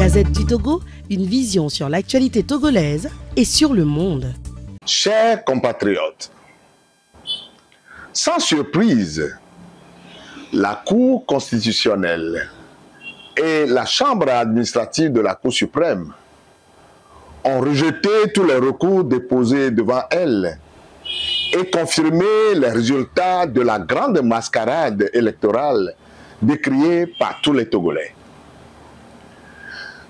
Gazette du Togo, une vision sur l'actualité togolaise et sur le monde. Chers compatriotes, sans surprise, la Cour constitutionnelle et la Chambre administrative de la Cour suprême ont rejeté tous les recours déposés devant elle et confirmé les résultats de la grande mascarade électorale décriée par tous les Togolais.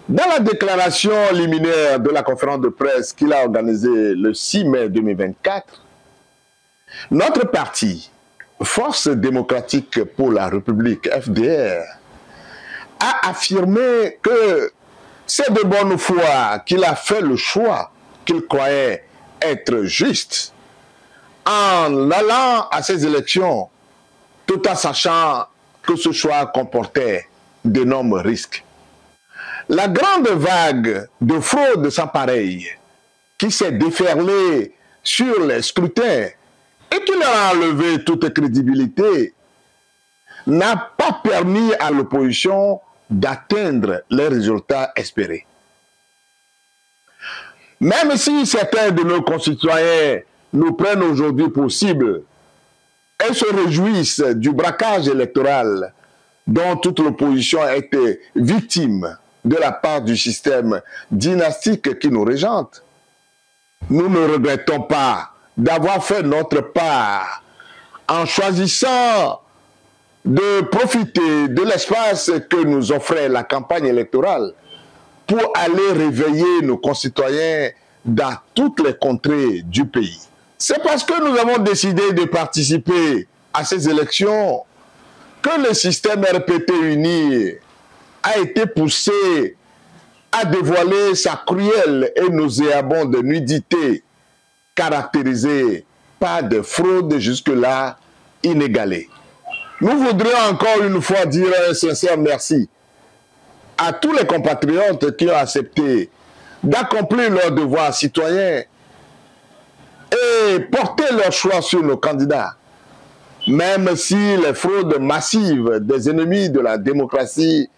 Dans la déclaration liminaire de la conférence de presse qu'il a organisée le 6 mai 2024, notre parti, Force démocratique pour la République, FDR, a affirmé que c'est de bonne foi qu'il a fait le choix qu'il croyait être juste en allant à ces élections, tout en sachant que ce choix comportait d'énormes risques. La grande vague de fraude sans pareil qui s'est déferlée sur les scrutins et qui leur a enlevé toute crédibilité n'a pas permis à l'opposition d'atteindre les résultats espérés. Même si certains de nos concitoyens nous prennent aujourd'hui pour cible et se réjouissent du braquage électoral dont toute l'opposition a été victime de la part du système dynastique qui nous régente, nous ne regrettons pas d'avoir fait notre part en choisissant de profiter de l'espace que nous offrait la campagne électorale pour aller réveiller nos concitoyens dans toutes les contrées du pays. C'est parce que nous avons décidé de participer à ces élections que le système RPT uni a été poussé à dévoiler sa cruelle et nauséabonde nudité caractérisée par des fraudes jusque-là inégalées. Nous voudrions encore une fois dire un sincère merci à tous les compatriotes qui ont accepté d'accomplir leur devoir citoyen et porter leur choix sur nos candidats, même si les fraudes massives des ennemis de la démocratie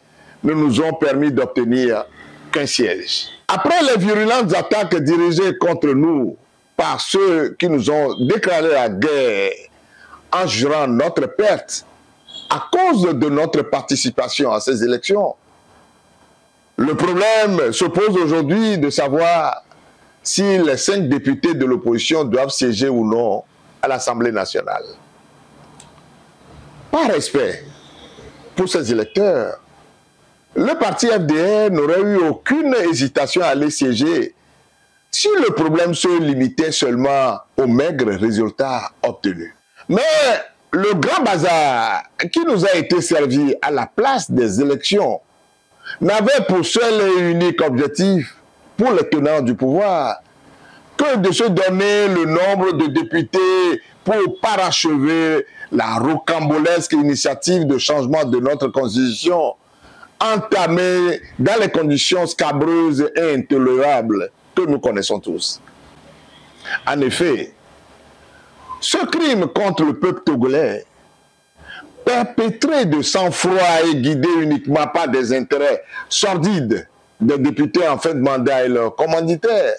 ne nous ont permis d'obtenir qu'un siège. Après les virulentes attaques dirigées contre nous par ceux qui nous ont déclaré la guerre en jurant notre perte à cause de notre participation à ces élections, le problème se pose aujourd'hui de savoir si les 5 députés de l'opposition doivent siéger ou non à l'Assemblée nationale. Par respect pour ces électeurs, le parti FDR n'aurait eu aucune hésitation à aller siéger si le problème se limitait seulement aux maigres résultats obtenus. Mais le grand bazar qui nous a été servi à la place des élections n'avait pour seul et unique objectif pour les tenants du pouvoir que de se donner le nombre de députés pour parachever la rocambolesque initiative de changement de notre constitution entamée dans les conditions scabreuses et intolérables que nous connaissons tous. En effet, ce crime contre le peuple togolais, perpétré de sang-froid et guidé uniquement par des intérêts sordides des députés en fin de mandat et leurs commanditaires,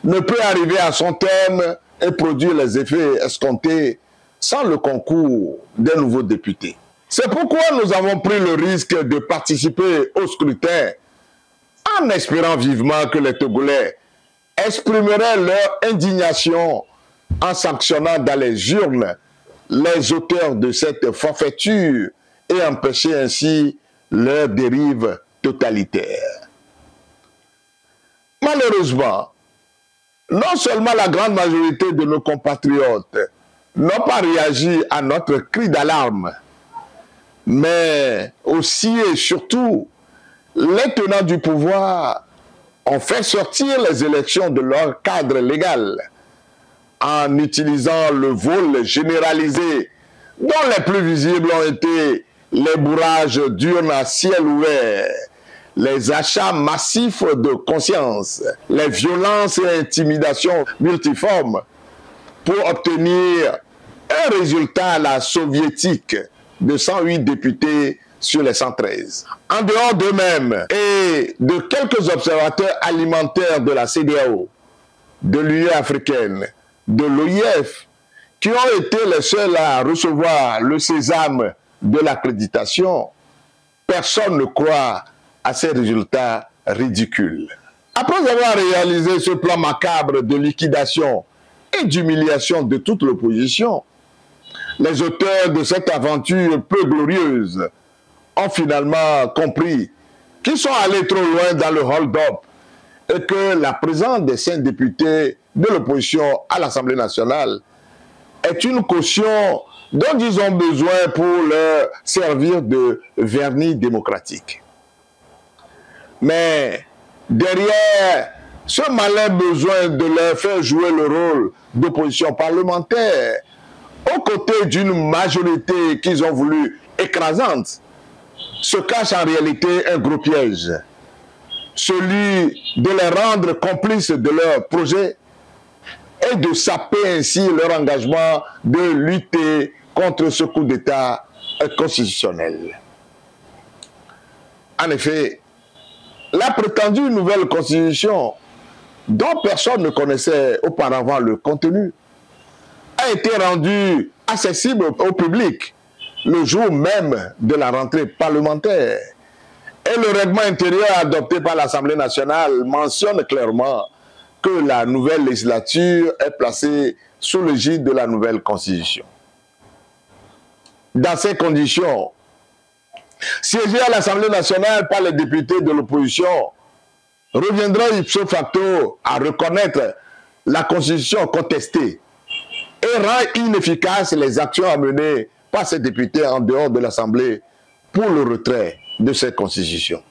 ne peut arriver à son terme et produire les effets escomptés sans le concours des nouveaux députés. C'est pourquoi nous avons pris le risque de participer au scrutin en espérant vivement que les Togolais exprimeraient leur indignation en sanctionnant dans les urnes les auteurs de cette forfaiture et empêcher ainsi leur dérive totalitaire. Malheureusement, non seulement la grande majorité de nos compatriotes n'ont pas réagi à notre cri d'alarme, mais aussi et surtout, les tenants du pouvoir ont fait sortir les élections de leur cadre légal en utilisant le vol généralisé dont les plus visibles ont été les bourrages d'urnes à ciel ouvert, les achats massifs de conscience, les violences et intimidations multiformes pour obtenir un résultat à la soviétique de 108 députés sur les 113. En dehors d'eux-mêmes et de quelques observateurs alimentaires de la CEDEAO, de l'Union africaine, de l'OIF, qui ont été les seuls à recevoir le sésame de l'accréditation, personne ne croit à ces résultats ridicules. Après avoir réalisé ce plan macabre de liquidation et d'humiliation de toute l'opposition, les auteurs de cette aventure peu glorieuse ont finalement compris qu'ils sont allés trop loin dans le hold-up et que la présence des 5 députés de l'opposition à l'Assemblée nationale est une caution dont ils ont besoin pour leur servir de vernis démocratique. Mais derrière ce malin besoin de leur faire jouer le rôle d'opposition parlementaire, aux côtés d'une majorité qu'ils ont voulu écrasante, se cache en réalité un gros piège, celui de les rendre complices de leur projet et de saper ainsi leur engagement de lutter contre ce coup d'État constitutionnel. En effet, la prétendue nouvelle constitution, dont personne ne connaissait auparavant le contenu, a été rendue accessible au public le jour même de la rentrée parlementaire. Et le règlement intérieur adopté par l'Assemblée nationale mentionne clairement que la nouvelle législature est placée sous l'égide de la nouvelle constitution. Dans ces conditions, siéger à l'Assemblée nationale par les députés de l'opposition reviendra ipso facto à reconnaître la constitution contestée et rend inefficaces les actions à mener par ces députés en dehors de l'Assemblée pour le retrait de cette constitution.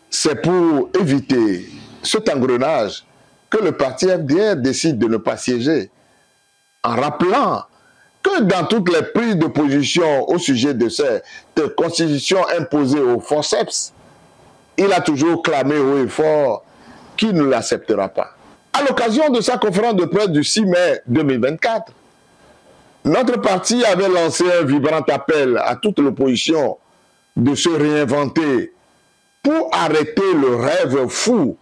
C'est pour éviter cet engrenage que le parti FDR décide de ne pas siéger, en rappelant que dans toutes les prises de position au sujet de cette constitution imposée au forceps, il a toujours clamé haut et fort qu'il ne l'acceptera pas. À l'occasion de sa conférence de presse du 6 mai 2024, notre parti avait lancé un vibrant appel à toute l'opposition de se réinventer pour arrêter le rêve fou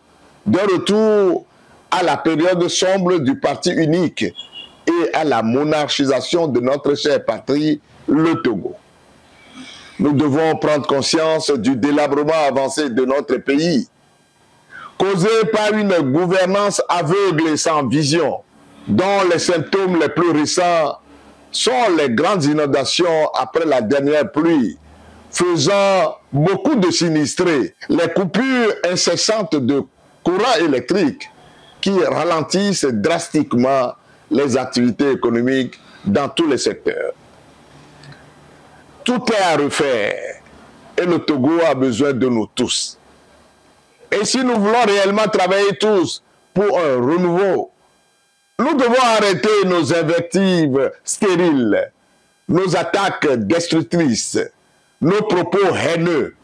d'un retour à la période sombre du parti unique et à la monarchisation de notre chère patrie, le Togo. Nous devons prendre conscience du délabrement avancé de notre pays, causé par une gouvernance aveugle et sans vision, dont les symptômes les plus récents sont les grandes inondations après la dernière pluie, faisant beaucoup de sinistrés, les coupures incessantes de courant électrique qui ralentissent drastiquement les activités économiques dans tous les secteurs. Tout est à refaire et le Togo a besoin de nous tous. Et si nous voulons réellement travailler tous pour un renouveau, nous devons arrêter nos invectives stériles, nos attaques destructrices, nos propos haineux,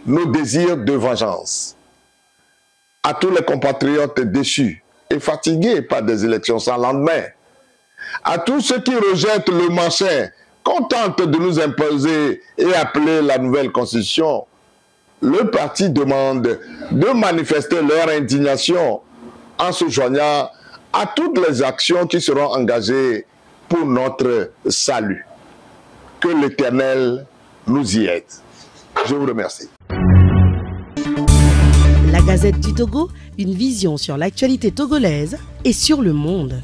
nos désirs de vengeance. À tous les compatriotes déçus et fatigués par des élections sans lendemain, à tous ceux qui rejettent le machin, qu'on tente de nous imposer et appeler la nouvelle constitution, le parti demande de manifester leur indignation en se joignant à toutes les actions qui seront engagées pour notre salut. Que l'Éternel nous y aide. Je vous remercie. La Gazette du Togo, une vision sur l'actualité togolaise et sur le monde.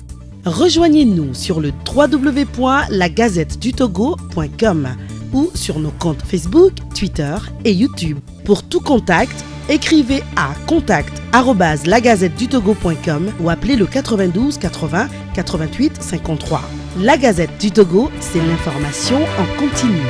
Rejoignez-nous sur le www.lagazettedutogo.com ou sur nos comptes Facebook, Twitter et YouTube. Pour tout contact, écrivez à contact@lagazettedutogo.com ou appelez le 92 80 88 53. La Gazette du Togo, c'est l'information en continu.